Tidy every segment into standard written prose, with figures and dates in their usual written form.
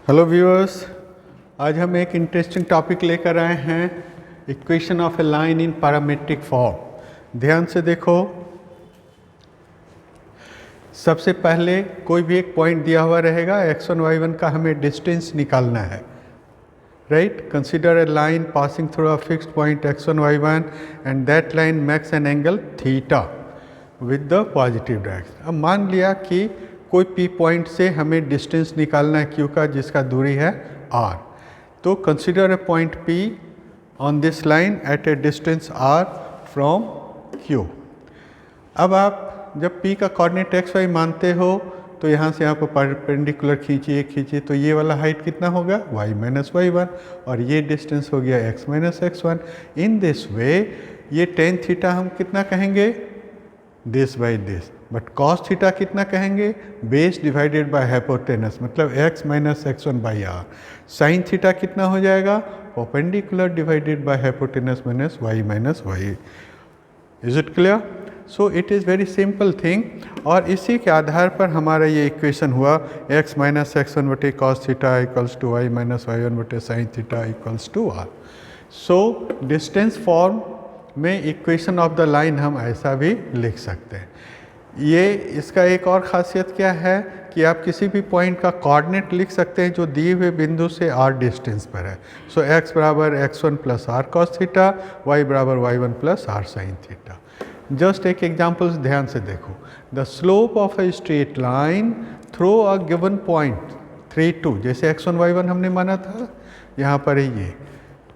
Hello viewers, आज हम एक इंटरेस्टिंग टॉपिक लेकर आए हैं, equation of A line in parametric form. ध्यान से देखो, सबसे पहले कोई भी एक पॉइंट दिया हुआ रहेगा, x1 y1 का हमें डिस्टेंस निकालना है, right. Consider a line passing through a fixed point x1 y1 and that line makes an angle theta with the positive direction. अब मान लिया कि कोई P पॉइंट से हमें डिस्टेंस निकालना है Q का, जिसका दूरी है R। तो consider a point P on this line at A distance R from Q। अब आप जब P का कोऑर्डिनेट x y मानते हो तो यहाँ से आपको परपेंडिकुलर खींचिए, तो ये वाला हाइट कितना होगा y माइनस y1 और ये डिस्टेंस हो गया x minus x1। In this way ये टेन थीटा हम कितना कहेंगे, this by this, but cos theta कितना कहेंगे, बेस डिवाइडेड बाय हाइपोटेनस, मतलब x minus x1 by R. Sine theta कितना हो जाएगा, perpendicular divided by hypotenuse minus y minus y। Is it clear? So it is very simple thing, और इसी के आधार पर हमारा ये इक्वेशन हुआ x माइनस x1 बटे cos theta equals to y minus y1 बटे sine theta equals to r। So distance form में इक्वेशन ऑफ द लाइन हम ऐसा भी लिख सकते हैं। ये इसका एक और ख़ासियत क्या है कि आप किसी भी पॉइंट का कोऑर्डिनेट लिख सकते हैं जो दिए हुए बिंदु से r डिस्टेंस पर है। सो x बराबर x1 plus R cos theta, y बराबर y1 plus R sine theta. Just एक एग्जाम्पल्स ध्यान से देखो। The slope of a straight line through a given point 3 2, जैसे x1 y1 हमने माना था, यहाँ पर ये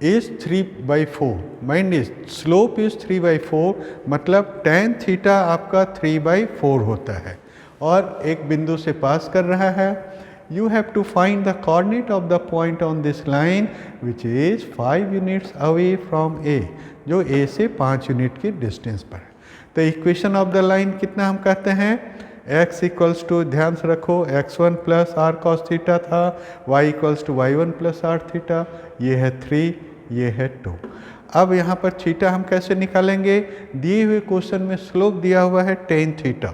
is 3/4। Mind is slope is 3/4, मतलब tan थीटा आपका 3/4 होता है और एक बिंदु से पास कर रहा है। You have to find the coordinate of the point on this line which is 5 units away from A, जो A से 5 यूनिट की डिस्टेंस पर है। तो इक्वेशन ऑफ द लाइन कितना हम कहते हैं, x इक्वल्स टू, ध्यान से रखो, x1 plus R cos theta था, y equals to y1 plus R theta, ये है 3, ये है 2। अब यहाँ पर थीटा हम कैसे निकालेंगे, दिए हुए क्वेश्चन में स्लोप दिया हुआ है tan theta.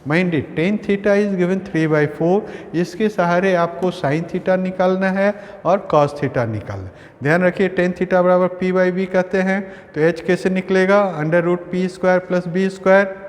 Mind it, tan theta is given 3/4, इसके सहारे आपको साइन थीटा निकालना है और कॉस थीटा निकालना है। ध्यान रखिए, टेन थीटा बराबर p/b कहते हैं, तो h कैसे निकलेगा, under root P square plus B square,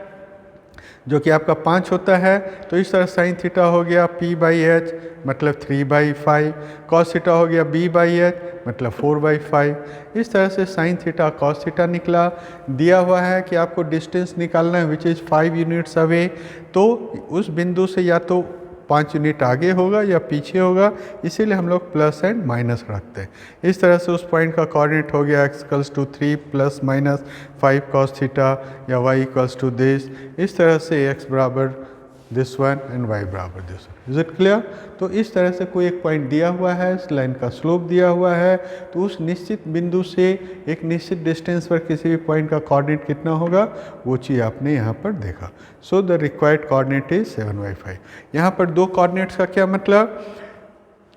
जो कि आपका 5 होता है। तो इस तरह साइन थीटा हो गया p/h मतलब 3/5, कॉस थीटा हो गया b/h मतलब 4/5। इस तरह से साइन थीटा कॉस थीटा निकला। दिया हुआ है कि आपको डिस्टेंस निकालना है विच इज़ 5 यूनिट्स अवे, तो उस बिंदु से या तो 5 यूनिट आगे होगा या पीछे होगा, इसीलिए हम लोग प्लस एंड माइनस रखते हैं। इस तरह से उस पॉइंट का कोऑर्डिनेट हो गया x equals to 3 plus minus 5 cos theta, या y इक्वल्स टू दिस। इस तरह से x बराबर दिस वन एंड y बराबर this one. Is it clear? तो इस तरह से कोई एक पॉइंट दिया हुआ है, इस लाइन का स्लोप दिया हुआ है, तो उस निश्चित बिंदु से एक निश्चित डिस्टेंस पर किसी भी पॉइंट का कोऑर्डिनेट कितना होगा, वो चीज़ आपने यहाँ पर देखा। So the required coordinate is 7/5। यहाँ पर दो कोऑर्डिनेट्स का क्या मतलब,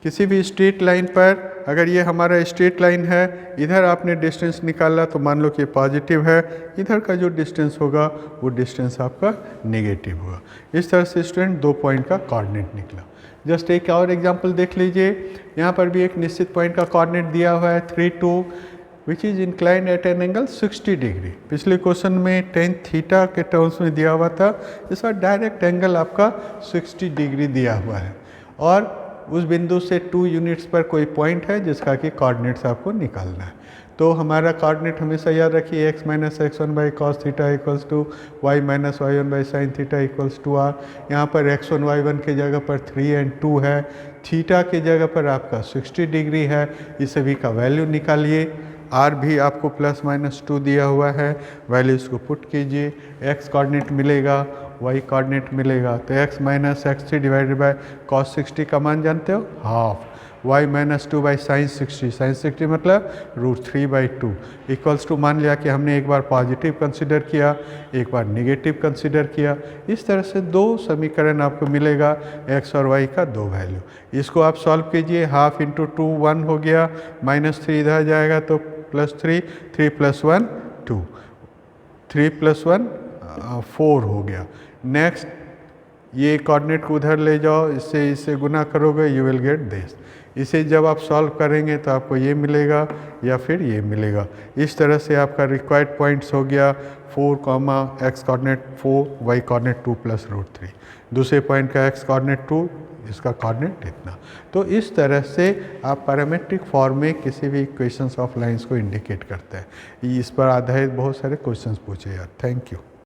किसी भी स्ट्रेट लाइन पर अगर ये हमारा स्ट्रेट लाइन है, इधर आपने डिस्टेंस निकाला तो मान लो कि पॉजिटिव है, इधर का जो डिस्टेंस होगा वो डिस्टेंस आपका नेगेटिव होगा। इस तरह से स्टूडेंट दो पॉइंट का कोऑर्डिनेट निकला। जस्ट एक और एग्जांपल देख लीजिए, यहाँ पर भी एक निश्चित पॉइंट का कोऑर्डिनेट दिया हुआ है 3 2, which is inclined at an angle 60 degree. पिछले क्वेश्चन में टेन थीटा के टर्म्स में दिया हुआ था, इसका डायरेक्ट एंगल आपका 60 डिग्री दिया हुआ है, और उस बिंदु से 2 यूनिट्स पर कोई पॉइंट है जिसका कि कोऑर्डिनेट्स आपको निकालना है। तो हमारा कोऑर्डिनेट हमेशा याद रखिए, x minus x1 by cos theta equals to y minus y1 by sine theta equals to r। यहाँ पर x1 y1 के जगह पर 3 एंड 2 है, थीटा के जगह पर आपका 60 डिग्री है, इस सभी का वैल्यू निकालिए। r भी आपको प्लस माइनस 2 दिया हुआ है, वैल्यूज़ को पुट कीजिए, x कोऑर्डिनेट मिलेगा, y कोऑर्डिनेट मिलेगा। तो x minus x3 divided by cos 60 का मान जानते हो, half, y minus 2 by sine 60, sine 60 मतलब √3/2 इक्वल्स टू, मान लिया कि हमने एक बार पॉजिटिव कंसिडर किया, एक बार नेगेटिव कंसिडर किया। इस तरह से दो समीकरण आपको मिलेगा, x और y का दो वैल्यू। इसको आप सॉल्व कीजिए, हाफ इंटू 2 1 हो गया, -3 इधर जाएगा तो +3, 3 + 1 2, 3 + 1 4 हो गया। नेक्स्ट ये कोऑर्डिनेट को उधर ले जाओ, इससे गुना करोगे, यू विल गेट दिस। इसे जब आप सॉल्व करेंगे तो आपको ये मिलेगा या फिर ये मिलेगा। इस तरह से आपका रिक्वायर्ड पॉइंट्स हो गया 4, x कोऑर्डिनेट 4, y कोऑर्डिनेट 2 + √3। दूसरे पॉइंट का x कोऑर्डिनेट 2, इसका कोऑर्डिनेट इतना। तो इस तरह से आप पैरामेट्रिक फॉर्म में किसी भी इक्वेशंस ऑफ लाइंस को इंडिकेट करते हैं। इस पर आधारित बहुत सारे क्वेश्चंस पूछे जाते हैं। Thank you.